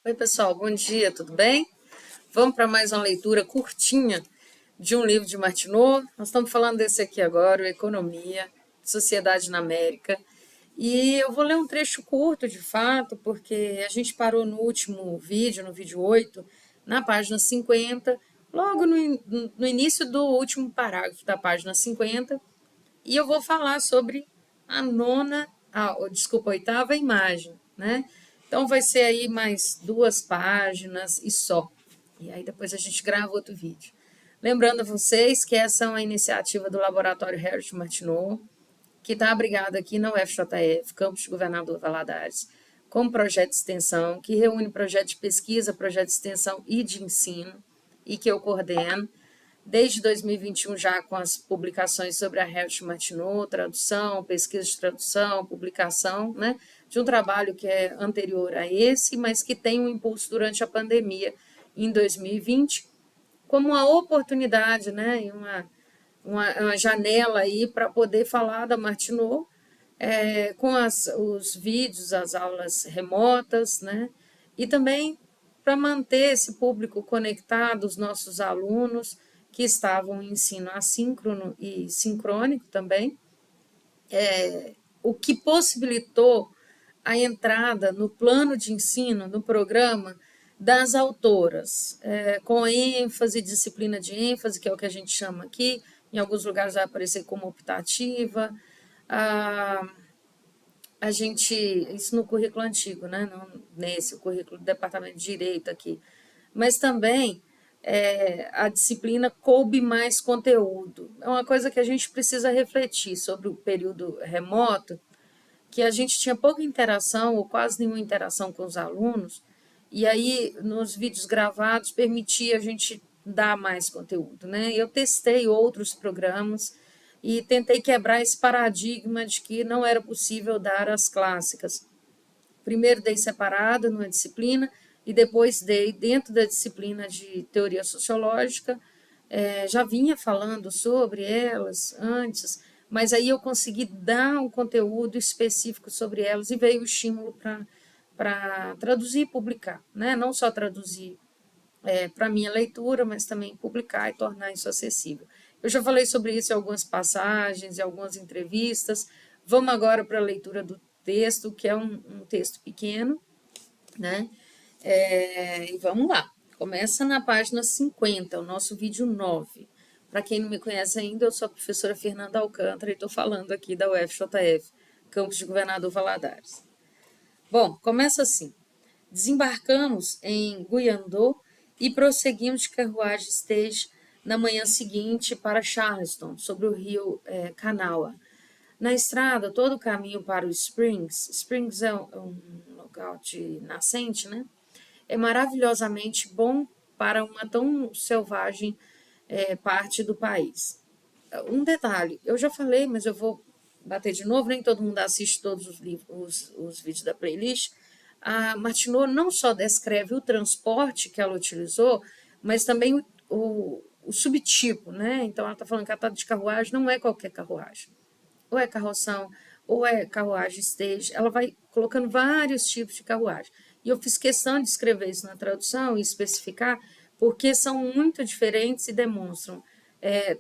Oi, pessoal, bom dia, tudo bem? Vamos para mais uma leitura curtinha de um livro de Martineau. Nós estamos falando desse aqui agora, o Economia, Sociedade na América. E eu vou ler um trecho curto, de fato, porque a gente parou no último vídeo, no vídeo 8, na página 50, logo no início do último parágrafo da página 50, e eu vou falar sobre oitava imagem, né? Então vai ser aí mais 2 páginas e só. E aí depois a gente grava outro vídeo. Lembrando a vocês que essa é uma iniciativa do Laboratório Heriot Martineau, que está abrigado aqui na UFJF, Campus de Governador Valadares, como projeto de extensão, que reúne projeto de pesquisa, projeto de extensão e de ensino, e que eu coordeno, desde 2021 já com as publicações sobre a Heriot Martineau, tradução, pesquisa de tradução, publicação, né, de um trabalho que é anterior a esse, mas que tem um impulso durante a pandemia em 2020, como uma oportunidade, né, e uma janela aí para poder falar da Martineau, com os vídeos, as aulas remotas, né, e também para manter esse público conectado, os nossos alunos, que estavam em ensino assíncrono e sincrônico também, o que possibilitou a entrada no plano de ensino, no programa, das autoras, com ênfase, disciplina de ênfase, que é o que a gente chama aqui, em alguns lugares vai aparecer como optativa, a gente, isso no currículo antigo, né? Não nesse, o currículo do Departamento de Direito aqui, mas também a disciplina coube mais conteúdo. É uma coisa que a gente precisa refletir sobre o período remoto, que a gente tinha pouca interação ou quase nenhuma interação com os alunos, e aí nos vídeos gravados permitia a gente dar mais conteúdo, né? Eu testei outros programas e tentei quebrar esse paradigma de que não era possível dar as clássicas. Primeiro dei separado numa disciplina e depois dei dentro da disciplina de teoria sociológica. Já vinha falando sobre elas antes, mas aí eu consegui dar um conteúdo específico sobre elas e veio o estímulo para traduzir e publicar, né? Não só traduzir para a minha leitura, mas também publicar e tornar isso acessível. Eu já falei sobre isso em algumas passagens, em algumas entrevistas. Vamos agora para a leitura do texto, que é um texto pequeno, né? E vamos lá. Começa na página 50, o nosso vídeo 9. Para quem não me conhece ainda, eu sou a professora Fernanda Alcântara e estou falando aqui da UFJF, Campus de Governador Valadares. Bom, começa assim. Desembarcamos em Guiandô e prosseguimos de carruagem stage na manhã seguinte para Charleston, sobre o rio Kanawha. Na estrada, todo o caminho para o Springs, Springs é um local de nascente, né? É maravilhosamente bom para uma tão selvagem parte do país. Um detalhe, eu já falei, mas eu vou bater de novo, nem todo mundo assiste todos os vídeos da playlist. A Martineau não só descreve o transporte que ela utilizou, mas também o subtipo, né? Então ela está falando que a tá de carruagem não é qualquer carruagem. Ou é carroção, ou é carruagem stage. Ela vai colocando vários tipos de carruagem. E eu fiz questão de escrever isso na tradução e especificar, porque são muito diferentes e demonstram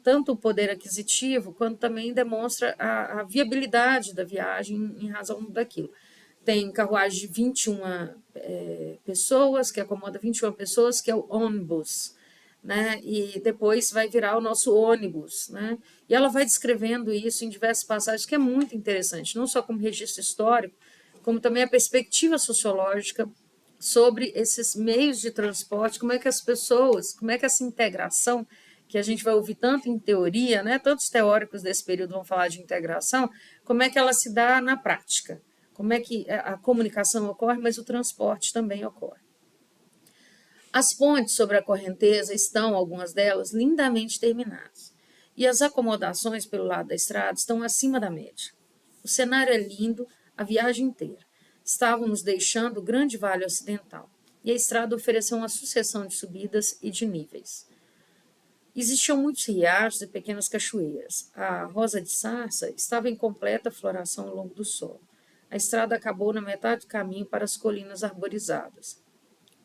tanto o poder aquisitivo, quanto também demonstra a viabilidade da viagem em razão daquilo. Tem carruagem de 21 pessoas, que acomoda 21 pessoas, que é o ônibus, né? E depois vai virar o nosso ônibus, né? E ela vai descrevendo isso em diversas passagens, que é muito interessante, não só como registro histórico, como também a perspectiva sociológica sobre esses meios de transporte, como é que as pessoas, como é que essa integração, que a gente vai ouvir tanto em teoria, né? Tantos teóricos desse período vão falar de integração, como é que ela se dá na prática, como é que a comunicação ocorre, mas o transporte também ocorre. As pontes sobre a correnteza estão, algumas delas, lindamente terminadas, e as acomodações pelo lado da estrada estão acima da média. O cenário é lindo a viagem inteira. Estávamos deixando o grande vale ocidental, e a estrada ofereceu uma sucessão de subidas e de níveis. Existiam muitos riachos e pequenas cachoeiras. A rosa de sarça estava em completa floração ao longo do solo. A estrada acabou na metade do caminho para as colinas arborizadas.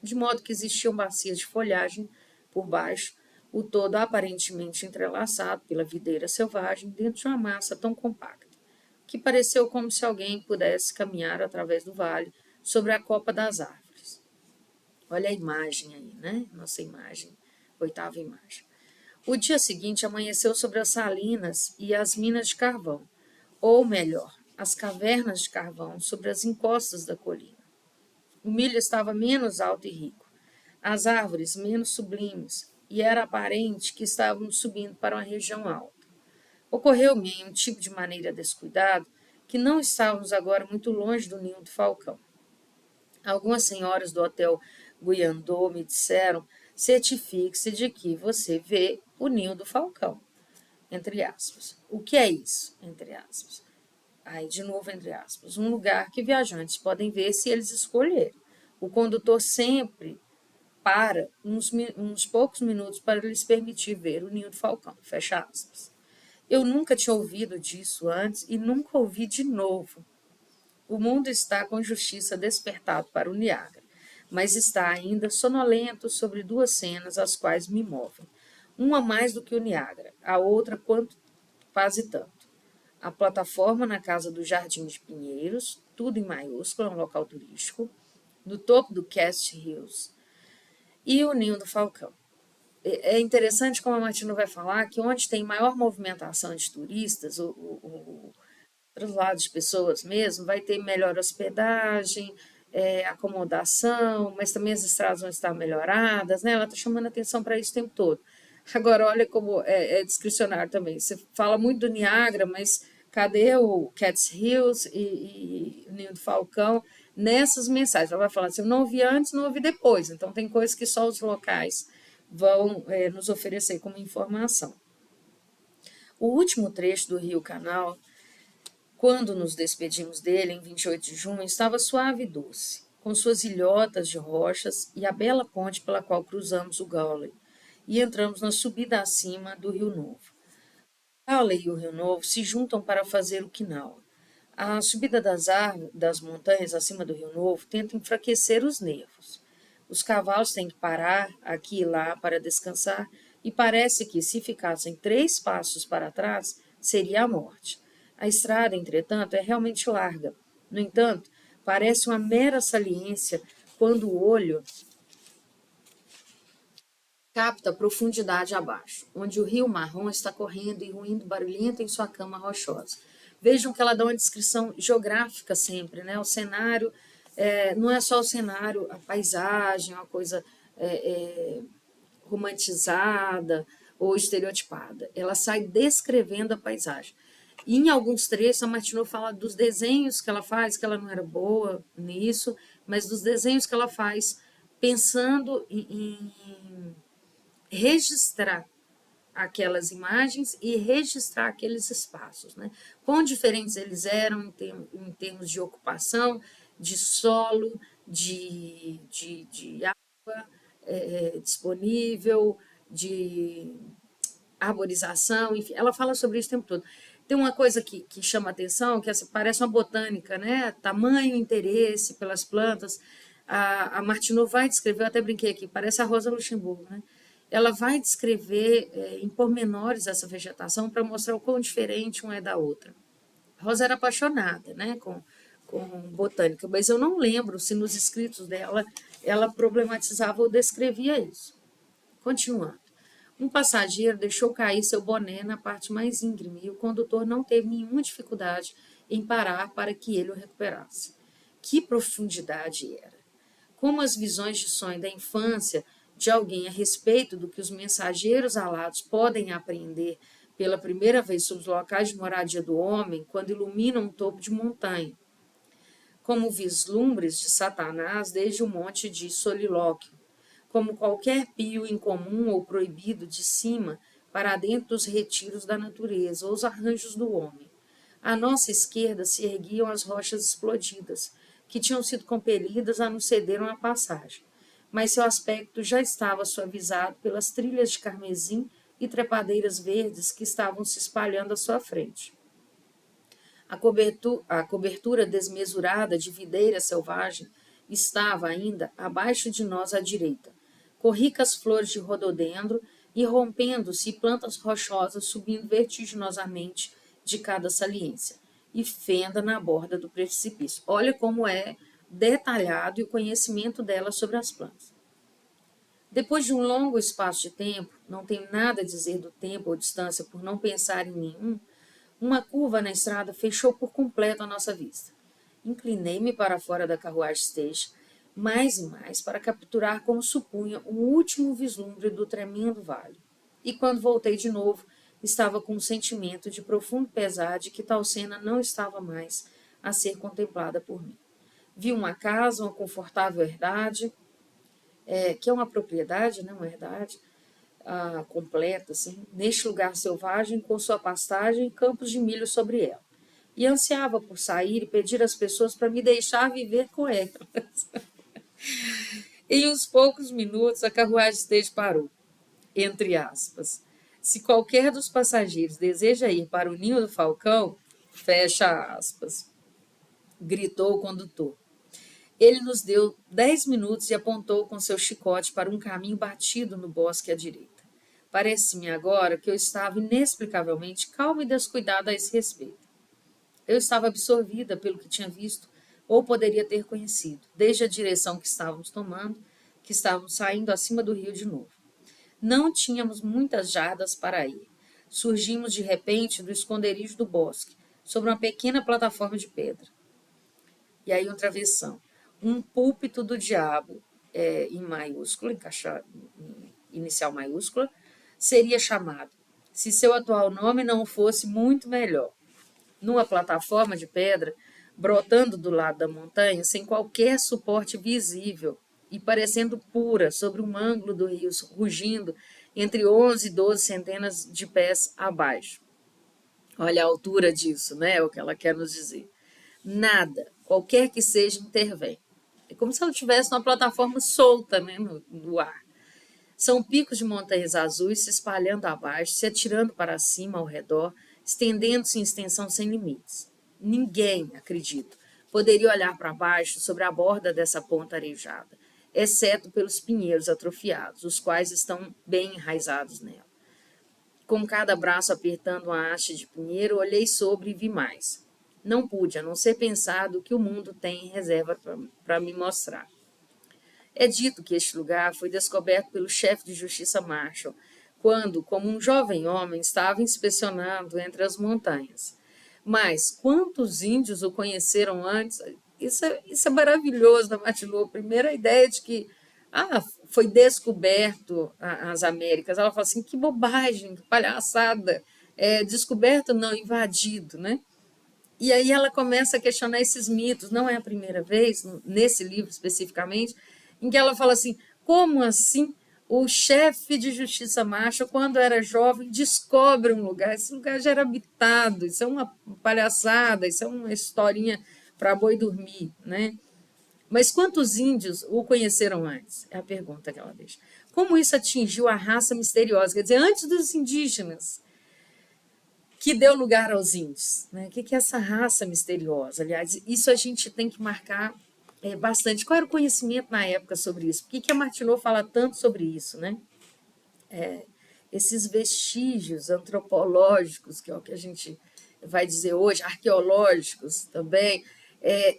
de modo que existiam bacias de folhagem por baixo, o todo aparentemente entrelaçado pela videira selvagem dentro de uma massa tão compacta, que pareceu como se alguém pudesse caminhar através do vale sobre a copa das árvores. Olha a imagem aí, né? Nossa imagem, oitava imagem. O dia seguinte amanheceu sobre as salinas e as minas de carvão, ou melhor, as cavernas de carvão sobre as encostas da colina. O milho estava menos alto e rico, as árvores menos sublimes, e era aparente que estávamos subindo para uma região alta. Ocorreu-me, em um tipo de maneira descuidado, que não estávamos agora muito longe do ninho do falcão. Algumas senhoras do hotel Guiandô me disseram: certifique-se de que você vê o ninho do falcão, entre aspas. O que é isso, entre aspas? Aí, de novo, entre aspas. Um lugar que viajantes podem ver se eles escolherem. O condutor sempre para uns poucos minutos para lhes permitir ver o ninho do falcão, fecha aspas. Eu nunca tinha ouvido disso antes e nunca ouvi de novo. O mundo está com justiça despertado para o Niágara, mas está ainda sonolento sobre duas cenas as quais me movem. Uma mais do que o Niágara, a outra quase tanto. A plataforma na casa do Jardim de Pinheiros, tudo em maiúsculo, é um local turístico, no topo do Cast Hills, e o Ninho do Falcão. É interessante como a Martina vai falar que onde tem maior movimentação de turistas, traslado de pessoas mesmo, vai ter melhor hospedagem, acomodação, mas também as estradas vão estar melhoradas, né? Ela está chamando atenção para isso o tempo todo. Agora, olha como é discricionário também. Você fala muito do Niágara, mas cadê o Cats Hills e o Ninho do Falcão nessas mensagens? Ela vai falar assim, eu não ouvi antes, não ouvi depois. Então, tem coisas que só os locais vão nos oferecer como informação. O último trecho do Rio Canal, quando nos despedimos dele, em 28 de junho, estava suave e doce, com suas ilhotas de rochas e a bela ponte pela qual cruzamos o Gauley e entramos na subida acima do Rio Novo. Gauley e o Rio Novo se juntam para fazer o quinal. A subida das montanhas acima do Rio Novo tenta enfraquecer os nervos. Os cavalos têm que parar aqui e lá para descansar e parece que, se ficassem 3 passos para trás, seria a morte. A estrada, entretanto, é realmente larga. No entanto, parece uma mera saliência quando o olho capta a profundidade abaixo, onde o rio marrom está correndo e ruindo barulhento em sua cama rochosa. Vejam que ela dá uma descrição geográfica sempre, né? O cenário não é só o cenário, a paisagem, uma coisa romantizada ou estereotipada. Ela sai descrevendo a paisagem. E em alguns trechos, a Martineau fala dos desenhos que ela faz, que ela não era boa nisso, mas dos desenhos que ela faz pensando em registrar aquelas imagens e registrar aqueles espaços, né? Quão diferentes eles eram em termos de ocupação, de solo, de água disponível, de arborização, enfim, ela fala sobre isso o tempo todo. Tem uma coisa que chama atenção, que parece uma botânica, né? Tamanho, interesse pelas plantas. A Martineau vai descrever, eu até brinquei aqui, parece a Rosa Luxemburgo, né? Ela vai descrever em pormenores essa vegetação para mostrar o quão diferente uma é da outra. A Rosa era apaixonada, né, com botânica, mas eu não lembro se nos escritos dela ela problematizava ou descrevia isso. Continuando. Um passageiro deixou cair seu boné na parte mais íngreme e o condutor não teve nenhuma dificuldade em parar para que ele o recuperasse. Que profundidade era! Como as visões de sonho da infância de alguém a respeito do que os mensageiros alados podem aprender pela primeira vez sobre os locais de moradia do homem quando iluminam um topo de montanha, como vislumbres de Satanás desde o monte de Solilóquio, como qualquer pio incomum ou proibido de cima para dentro dos retiros da natureza ou os arranjos do homem. À nossa esquerda se erguiam as rochas explodidas, que tinham sido compelidas a nos ceder uma passagem, mas seu aspecto já estava suavizado pelas trilhas de carmesim e trepadeiras verdes que estavam se espalhando à sua frente. A cobertura desmesurada de videira selvagem estava ainda abaixo de nós à direita, com ricas flores de rododendro e rompendo-se plantas rochosas subindo vertiginosamente de cada saliência, e fenda na borda do precipício. Olha como é detalhado e o conhecimento dela sobre as plantas. Depois de um longo espaço de tempo, não tenho nada a dizer do tempo ou distância por não pensar em nenhum, uma curva na estrada fechou por completo a nossa vista. Inclinei-me para fora da carruagem stage, mais e mais, para capturar, como supunha, o último vislumbre do tremendo vale. E quando voltei de novo, estava com um sentimento de profundo pesar de que tal cena não estava mais a ser contemplada por mim. Vi uma casa, uma confortável herdade, que é uma propriedade, né, uma herdade, completa, assim, neste lugar selvagem, com sua pastagem e campos de milho sobre ela. E ansiava por sair e pedir às pessoas para me deixar viver com elas. Em uns poucos minutos, a carruagem stage parou, entre aspas. Se qualquer dos passageiros deseja ir para o ninho do falcão, fecha aspas, gritou o condutor. Ele nos deu 10 minutos e apontou com seu chicote para um caminho batido no bosque à direita. Parece-me agora que eu estava inexplicavelmente calma e descuidada a esse respeito. Eu estava absorvida pelo que tinha visto, ou poderia ter conhecido, desde a direção que estávamos tomando, que estávamos saindo acima do rio de novo. Não tínhamos muitas jardas para ir. Surgimos de repente do esconderijo do bosque, sobre uma pequena plataforma de pedra. E aí um travessão. Um púlpito do diabo, em maiúscula, inicial maiúscula, seria chamado, se seu atual nome não fosse muito melhor. Numa plataforma de pedra, brotando do lado da montanha, sem qualquer suporte visível e parecendo pura sobre um ângulo do rio, rugindo entre 11 e 12 centenas de pés abaixo. Olha a altura disso, né? É o que ela quer nos dizer. Nada, qualquer que seja, intervém. É como se ela estivesse numa plataforma solta, né, no ar. São picos de montanhas azuis se espalhando abaixo, se atirando para cima ao redor, estendendo-se em extensão sem limites. Ninguém, acredito, poderia olhar para baixo sobre a borda dessa ponta arejada, exceto pelos pinheiros atrofiados, os quais estão bem enraizados nela. Com cada braço apertando uma haste de pinheiro, olhei sobre e vi mais. Não pude, a não ser pensar do que o mundo tem em reserva para me mostrar. É dito que este lugar foi descoberto pelo chefe de justiça Marshall, quando, como um jovem homem, estava inspecionando entre as montanhas. Mas quantos índios o conheceram antes? Isso é maravilhoso da Martineau. A primeira ideia de que foi descoberto as Américas. Ela fala assim, que bobagem, que palhaçada. Descoberto, não, invadido, né? E aí ela começa a questionar esses mitos. Não é a primeira vez, nesse livro especificamente, em que ela fala assim, como assim o chefe de justiça Marshall, quando era jovem, descobre um lugar, esse lugar já era habitado, isso é uma palhaçada, isso é uma historinha para boi dormir, né? Mas quantos índios o conheceram antes? É a pergunta que ela deixa. Como isso atingiu a raça misteriosa? Quer dizer, antes dos indígenas, que deu lugar aos índios. Né? O que é essa raça misteriosa? Aliás, isso a gente tem que marcar bastante. Qual era o conhecimento na época sobre isso? Por que a Martineau fala tanto sobre isso? Né? Esses vestígios antropológicos, que é o que a gente vai dizer hoje, arqueológicos também,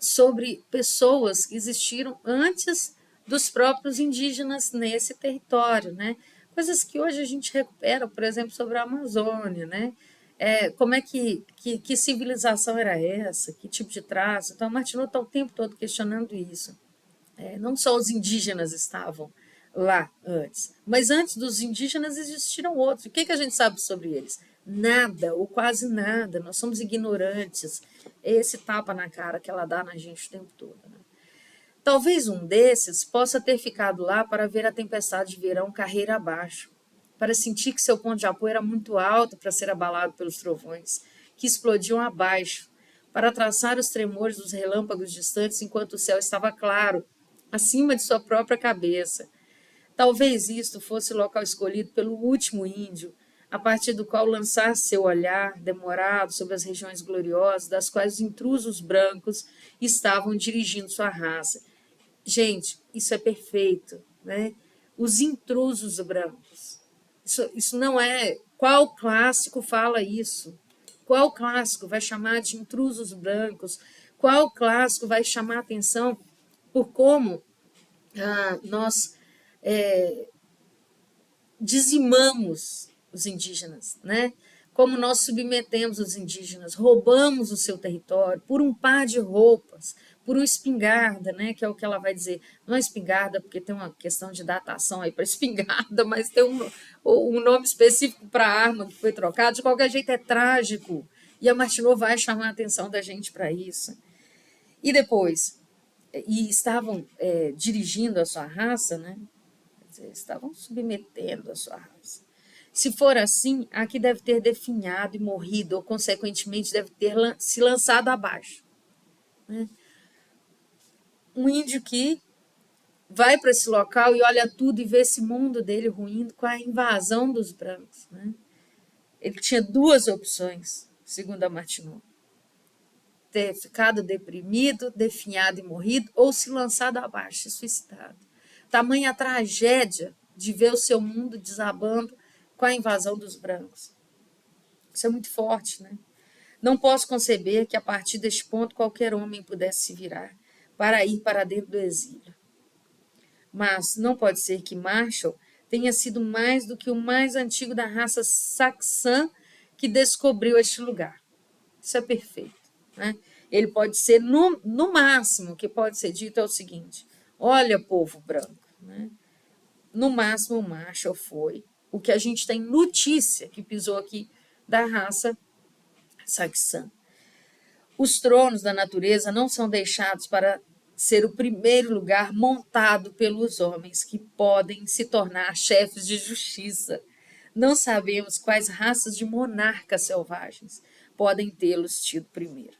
sobre pessoas que existiram antes dos próprios indígenas nesse território, né? Coisas que hoje a gente recupera, por exemplo, sobre a Amazônia, né? Como é que civilização era essa, que tipo de traço. Então, a Martineau está o tempo todo questionando isso. Não só os indígenas estavam lá antes, mas antes dos indígenas existiram outros. O que a gente sabe sobre eles? Nada, ou quase nada. Nós somos ignorantes. É esse tapa na cara que ela dá na gente o tempo todo. Né? Talvez um desses possa ter ficado lá para ver a tempestade de verão carreira abaixo, para sentir que seu ponto de apoio era muito alto para ser abalado pelos trovões, que explodiam abaixo, para traçar os tremores dos relâmpagos distantes enquanto o céu estava claro, acima de sua própria cabeça. Talvez isto fosse o local escolhido pelo último índio, a partir do qual lançar seu olhar demorado sobre as regiões gloriosas das quais os intrusos brancos estavam dirigindo sua raça, Gente, isso é perfeito, né? Os intrusos brancos. Isso não é. Qual clássico fala isso? Qual clássico vai chamar de intrusos brancos? Qual clássico vai chamar atenção por como nós dizimamos os indígenas, né? Como nós submetemos os indígenas, roubamos o seu território por um par de roupas, por uma espingarda, né? Que é o que ela vai dizer. Não é espingarda, porque tem uma questão de datação aí para espingarda, mas tem um nome específico para a arma que foi trocada. De qualquer jeito, é trágico. E a Martineau vai chamar a atenção da gente para isso. E depois, estavam dirigindo a sua raça, né? Estavam submetendo a sua raça. Se for assim, aqui deve ter definhado e morrido, ou, consequentemente, deve ter se lançado abaixo. Né? Um índio que vai para esse local e olha tudo e vê esse mundo dele ruindo com a invasão dos brancos. Né? Ele tinha duas opções, segundo a Martineau: ter ficado deprimido, definhado e morrido, ou se lançado abaixo e suicidado. Tamanha tragédia de ver o seu mundo desabando com a invasão dos brancos. Isso é muito forte, né? Não posso conceber que, a partir deste ponto, qualquer homem pudesse se virar para ir para dentro do exílio. Mas não pode ser que Marshall tenha sido mais do que o mais antigo da raça saxã que descobriu este lugar. Isso é perfeito. Né? Ele pode ser, no máximo, o que pode ser dito é o seguinte: olha, povo branco, né? No máximo, o Marshall foi o que a gente tem notícia que pisou aqui da raça saxã. Os tronos da natureza não são deixados para ser o primeiro lugar montado pelos homens que podem se tornar chefes de justiça. Não sabemos quais raças de monarcas selvagens podem tê-los tido primeiro.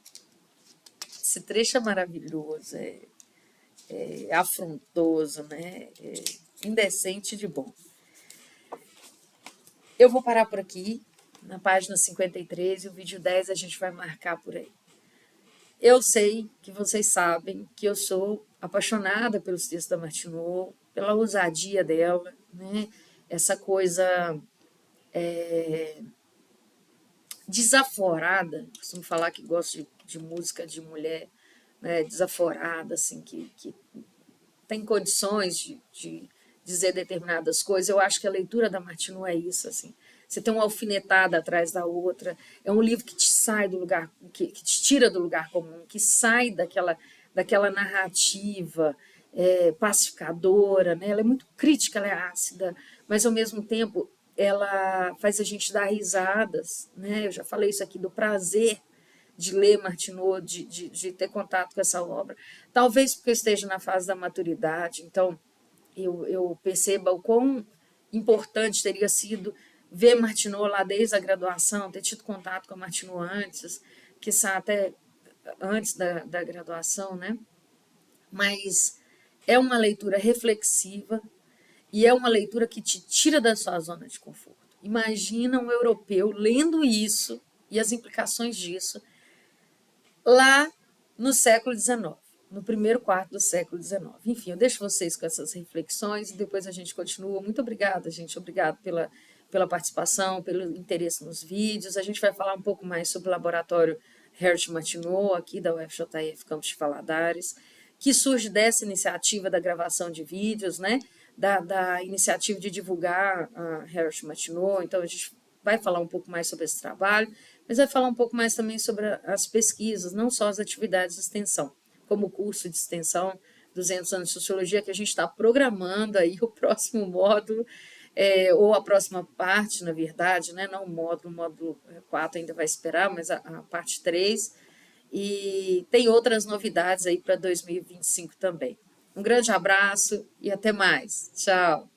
Esse trecho é maravilhoso, é afrontoso, né? É indecente de bom. Eu vou parar por aqui, na página 53, e o vídeo 10 a gente vai marcar por aí. Eu sei que vocês sabem que eu sou apaixonada pelos textos da Martineau, pela ousadia dela, né? Essa coisa desaforada, costumo falar que gosto de música de mulher, né? Desaforada, assim, que tem condições de dizer determinadas coisas. Eu acho que a leitura da Martineau é isso, assim. Você tem uma alfinetada atrás da outra. É um livro que te sai do lugar, que te tira do lugar comum, que sai daquela narrativa pacificadora, né? Ela é muito crítica, ela é ácida, mas ao mesmo tempo ela faz a gente dar risadas, né? Eu já falei isso aqui do prazer de ler Martineau, de ter contato com essa obra. Talvez porque eu esteja na fase da maturidade, então eu perceba o quão importante teria sido ver Martineau lá desde a graduação, ter tido contato com a Martineau antes, quiçá até antes da graduação, né? Mas é uma leitura reflexiva e é uma leitura que te tira da sua zona de conforto. Imagina um europeu lendo isso e as implicações disso lá no século XIX, no primeiro quarto do século XIX. Enfim, eu deixo vocês com essas reflexões e depois a gente continua. Muito obrigada, gente. Obrigada pela participação, pelo interesse nos vídeos. A gente vai falar um pouco mais sobre o laboratório Hersh Martineau, aqui da UFJF Campus de Valadares, que surge dessa iniciativa da gravação de vídeos, né? Da iniciativa de divulgar a Hersh Martineau. Então, a gente vai falar um pouco mais sobre esse trabalho, mas vai falar um pouco mais também sobre as pesquisas, não só as atividades de extensão, como o curso de extensão 200 anos de Sociologia, que a gente está programando aí o próximo módulo, ou a próxima parte, na verdade, né? Não o módulo 4 ainda vai esperar, mas a parte 3, e tem outras novidades aí para 2025 também. Um grande abraço e até mais. Tchau!